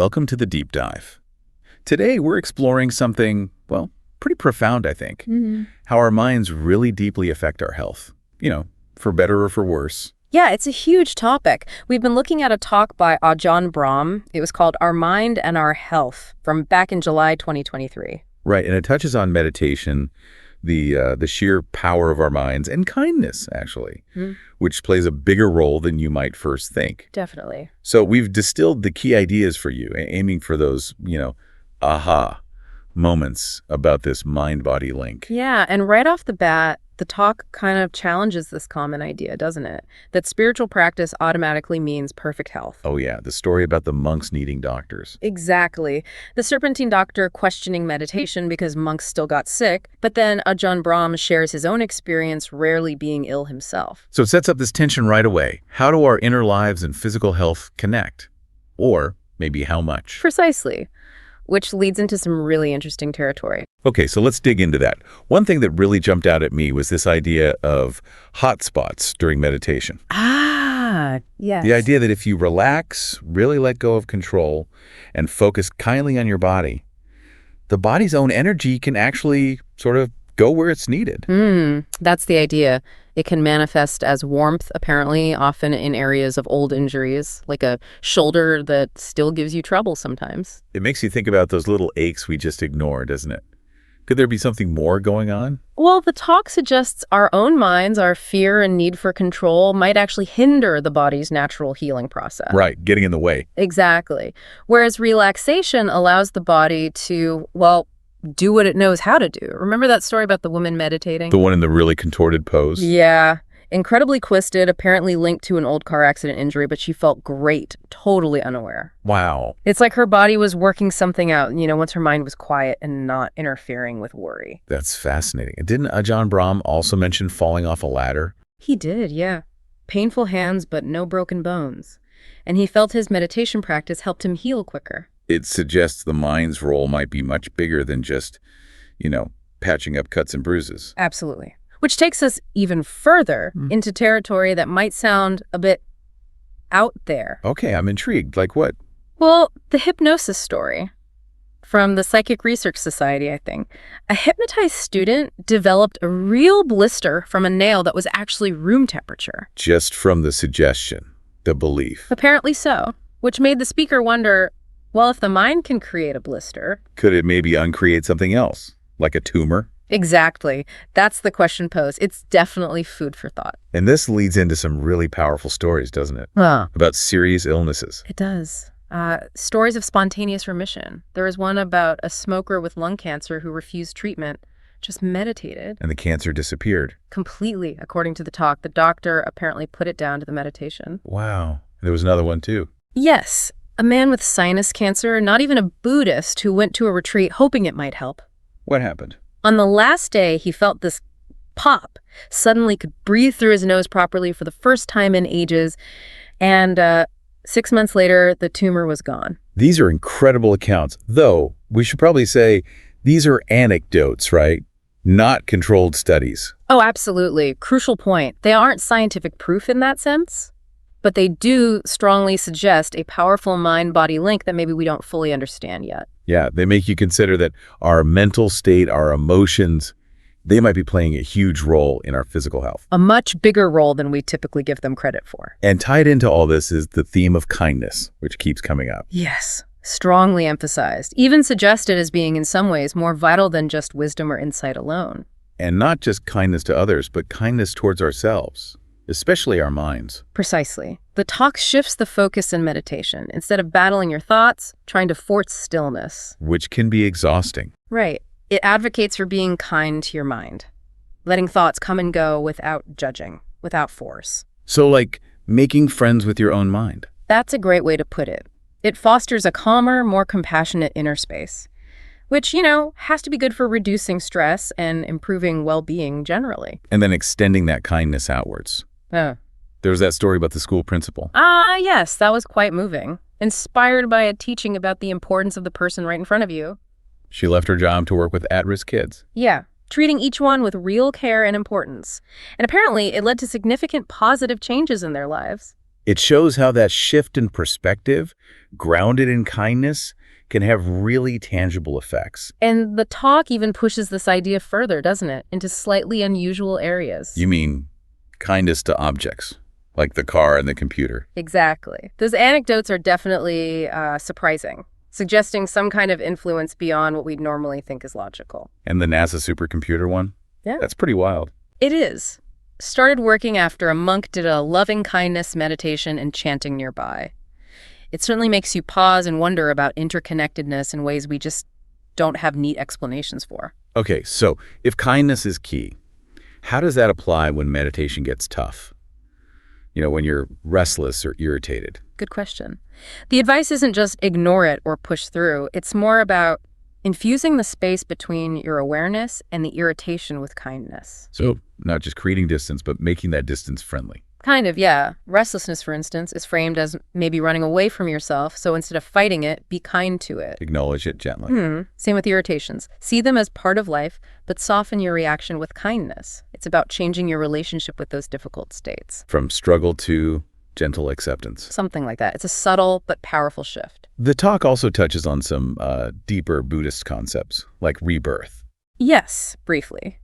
welcome to the deep dive. Today we're exploring something, well, pretty profound, I think. How our minds really deeply affect our health. For better or for worse. Yeah, it's a huge topic. We've been looking at a talk by Ajahn Brahm. It was called Our Mind and Our Health from back in July 2023. Right, and it touches on meditation, the sheer power of our minds, and kindness, actually, which plays a bigger role than you might first think. Definitely. So we've distilled the key ideas for you, aiming for those, aha moments about this mind-body link. Yeah, and right off the bat, the talk kind of challenges this common idea, doesn't it? That spiritual practice automatically means perfect health. Oh yeah, the story about the monks needing doctors. Exactly. The serpentine doctor questioning meditation because monks still got sick, but then Ajahn Brahm shares his own experience rarely being ill himself. So it sets up this tension right away. How do our inner lives and physical health connect? Or maybe how much? Precisely. Which leads into some really interesting territory. Okay, so let's dig into that. One thing that really jumped out at me was this idea of hot spots during meditation. Yes. The idea that if you relax, really let go of control, and focus kindly on your body, the body's own energy can actually sort of go where it's needed. That's the idea. It can manifest as warmth, apparently, often in areas of old injuries, like a shoulder that still gives you trouble sometimes. It makes you think about those little aches we just ignore, doesn't it? Could there be something more going on? Well, the talk suggests our own minds, our fear and need for control might actually hinder the body's natural healing process. Right, getting in the way. Exactly. Whereas relaxation allows the body to, do what it knows how to do. Remember that story about the woman meditating? The one in the really contorted pose? Yeah. Incredibly twisted, apparently linked to an old car accident injury, but she felt great, totally unaware. Wow. It's like her body was working something out, once her mind was quiet and not interfering with worry. That's fascinating. Didn't Ajahn Brahm also mention falling off a ladder? He did, yeah. Painful hands, but no broken bones. And he felt his meditation practice helped him heal quicker. It suggests the mind's role might be much bigger than just, patching up cuts and bruises. Absolutely. Which takes us even further into territory that might sound a bit out there. Okay, I'm intrigued. Like what? Well, the hypnosis story from the Psychic Research Society, I think. A hypnotized student developed a real blister from a nail that was actually room temperature. Just from the suggestion, the belief. Apparently so, which made the speaker wonder, well, if the mind can create a blister... Could it maybe uncreate something else, like a tumor? Exactly. That's the question posed. It's definitely food for thought. And this leads into some really powerful stories, doesn't it? About serious illnesses. It does. Stories of spontaneous remission. There was one about a smoker with lung cancer who refused treatment, just meditated. And the cancer disappeared. Completely, according to the talk. The doctor apparently put it down to the meditation. Wow. There was another one, too. Yes. A man with sinus cancer, not even a Buddhist, who went to a retreat hoping it might help. What happened? On the last day, he felt this pop. Suddenly could breathe through his nose properly for the first time in ages. And 6 months later, the tumor was gone. These are incredible accounts, though we should probably say these are anecdotes, right? Not controlled studies. Oh, absolutely. Crucial point. They aren't scientific proof in that sense, but they do strongly suggest a powerful mind-body link that maybe we don't fully understand yet. Yeah, they make you consider that our mental state, our emotions, they might be playing a huge role in our physical health. A much bigger role than we typically give them credit for. And tied into all this is the theme of kindness, which keeps coming up. Yes, strongly emphasized, even suggested as being in some ways more vital than just wisdom or insight alone. And not just kindness to others, but kindness towards ourselves, especially our minds. Precisely. The talk shifts the focus in meditation. Instead of battling your thoughts, trying to force stillness. Which can be exhausting. Right. It advocates for being kind to your mind, letting thoughts come and go without judging, without force. So like making friends with your own mind. That's a great way to put it. It fosters a calmer, more compassionate inner space, which, has to be good for reducing stress and improving well-being generally. And then extending that kindness outwards. There was that story about the school principal. Yes, that was quite moving. Inspired by a teaching about the importance of the person right in front of you. She left her job to work with at-risk kids. Yeah, treating each one with real care and importance. And apparently, it led to significant positive changes in their lives. It shows how that shift in perspective, grounded in kindness, can have really tangible effects. And the talk even pushes this idea further, doesn't it, into slightly unusual areas. You mean kindness to objects, like the car and the computer? Exactly. Those anecdotes are definitely surprising, suggesting some kind of influence beyond what we'd normally think is logical. And the NASA supercomputer one? Yeah. That's pretty wild. It is. Started working after a monk did a loving kindness meditation and chanting nearby. It certainly makes you pause and wonder about interconnectedness in ways we just don't have neat explanations for. Okay, so if kindness is key, how does that apply when meditation gets tough? When you're restless or irritated? Good question. The advice isn't just ignore it or push through. It's more about infusing the space between your awareness and the irritation with kindness. So not just creating distance, but making that distance friendly. Kind of, yeah. Restlessness, for instance, is framed as maybe running away from yourself, so instead of fighting it, be kind to it. Acknowledge it gently. Same with irritations. See them as part of life, but soften your reaction with kindness. It's about changing your relationship with those difficult states. From struggle to gentle acceptance. Something like that. It's a subtle but powerful shift. The talk also touches on some deeper Buddhist concepts, like rebirth. Yes, briefly.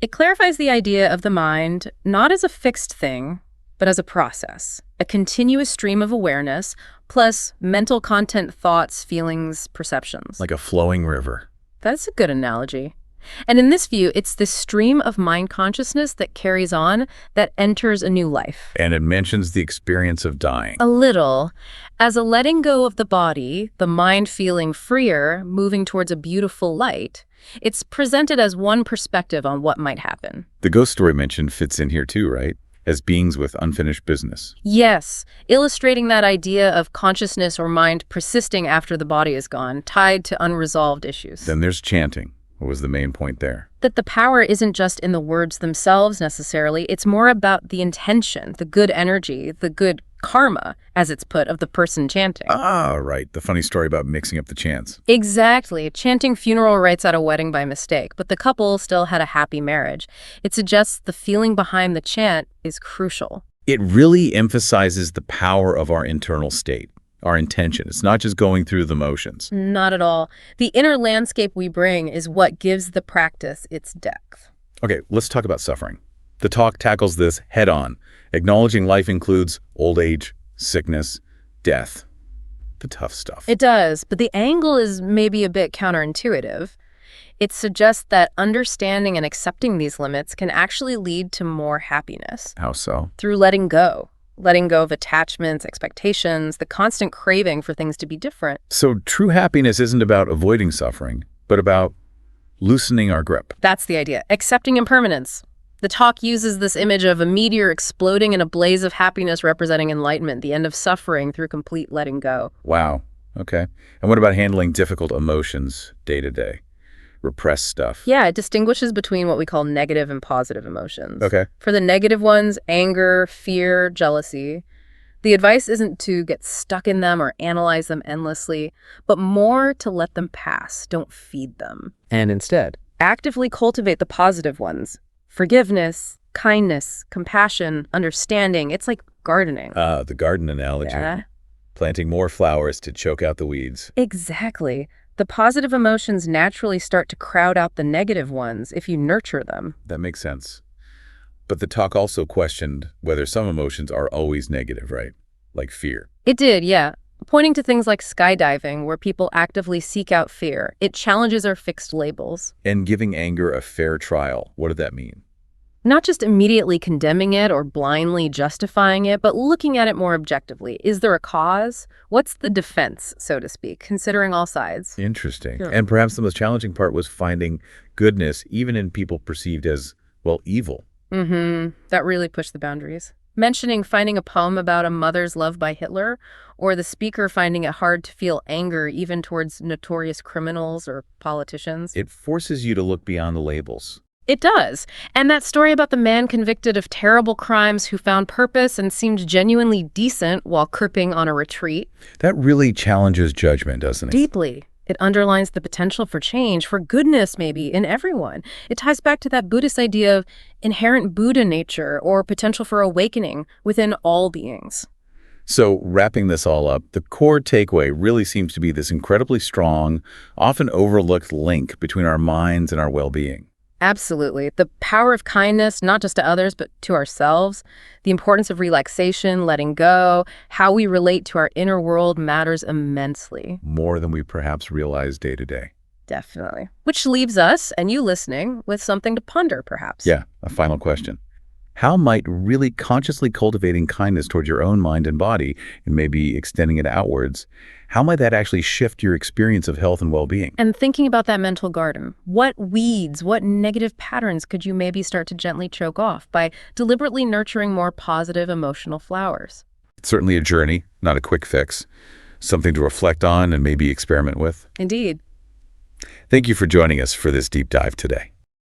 It clarifies the idea of the mind not as a fixed thing, but as a process, a continuous stream of awareness, plus mental content, thoughts, feelings, perceptions. Like a flowing river. That's a good analogy. And in this view, it's this stream of mind consciousness that carries on, that enters a new life. And it mentions the experience of dying. A little. As a letting go of the body, the mind feeling freer, moving towards a beautiful light, it's presented as one perspective on what might happen. The ghost story mentioned fits in here too, right? As beings with unfinished business. Yes, illustrating that idea of consciousness or mind persisting after the body is gone, tied to unresolved issues. Then there's chanting. What was the main point there? That the power isn't just in the words themselves necessarily, it's more about the intention, the good energy, the good karma, as it's put, of the person chanting. Ah, right. The funny story about mixing up the chants. Exactly. Chanting funeral rites at a wedding by mistake, but the couple still had a happy marriage. It suggests the feeling behind the chant is crucial. It really emphasizes the power of our internal state, our intention. It's not just going through the motions. Not at all. The inner landscape we bring is what gives the practice its depth. Okay, let's talk about suffering. The talk tackles this head on, acknowledging life includes old age, sickness, death. The tough stuff. It does, but the angle is maybe a bit counterintuitive. It suggests that understanding and accepting these limits can actually lead to more happiness. How so? Through letting go. Letting go of attachments, expectations, the constant craving for things to be different. So true happiness isn't about avoiding suffering, but about loosening our grip. That's the idea. Accepting impermanence. The talk uses this image of a meteor exploding in a blaze of happiness representing enlightenment, the end of suffering through complete letting go. Wow. Okay. And what about handling difficult emotions day to day? Repressed stuff. Yeah, it distinguishes between what we call negative and positive emotions. Okay. For the negative ones, anger, fear, jealousy, the advice isn't to get stuck in them or analyze them endlessly, but more to let them pass. Don't feed them. And instead, Actively cultivate the positive ones. Forgiveness, kindness, compassion, understanding. It's like gardening. The garden analogy. Yeah. Planting more flowers to choke out the weeds. Exactly. The positive emotions naturally start to crowd out the negative ones if you nurture them. That makes sense. But the talk also questioned whether some emotions are always negative, right? Like fear. It did, yeah. Pointing to things like skydiving, where people actively seek out fear. It challenges our fixed labels. And giving anger a fair trial. What did that mean? Not just immediately condemning it or blindly justifying it, but looking at it more objectively. Is there a cause? What's the defense, so to speak, considering all sides? Interesting. Yeah. And perhaps the most challenging part was finding goodness even in people perceived as, well, evil. That really pushed the boundaries. Mentioning finding a poem about a mother's love by Hitler, or the speaker finding it hard to feel anger even towards notorious criminals or politicians. It forces you to look beyond the labels. It does. And that story about the man convicted of terrible crimes who found purpose and seemed genuinely decent while cripping on a retreat. That really challenges judgment, doesn't it? Deeply. It underlines the potential for change, for goodness maybe, in everyone. It ties back to that Buddhist idea of inherent Buddha nature or potential for awakening within all beings. So wrapping this all up, the core takeaway really seems to be this incredibly strong, often overlooked link between our minds and our well-being. Absolutely. The power of kindness, not just to others, but to ourselves, the importance of relaxation, letting go, how we relate to our inner world matters immensely. More than we perhaps realize day to day. Definitely. Which leaves us, and you listening, with something to ponder, perhaps. Yeah, a final question. How might really consciously cultivating kindness towards your own mind and body, and maybe extending it outwards, how might that actually shift your experience of health and well-being? And thinking about that mental garden, what weeds, what negative patterns could you maybe start to gently choke off by deliberately nurturing more positive emotional flowers? It's certainly a journey, not a quick fix. Something to reflect on and maybe experiment with. Indeed. Thank you for joining us for this deep dive today.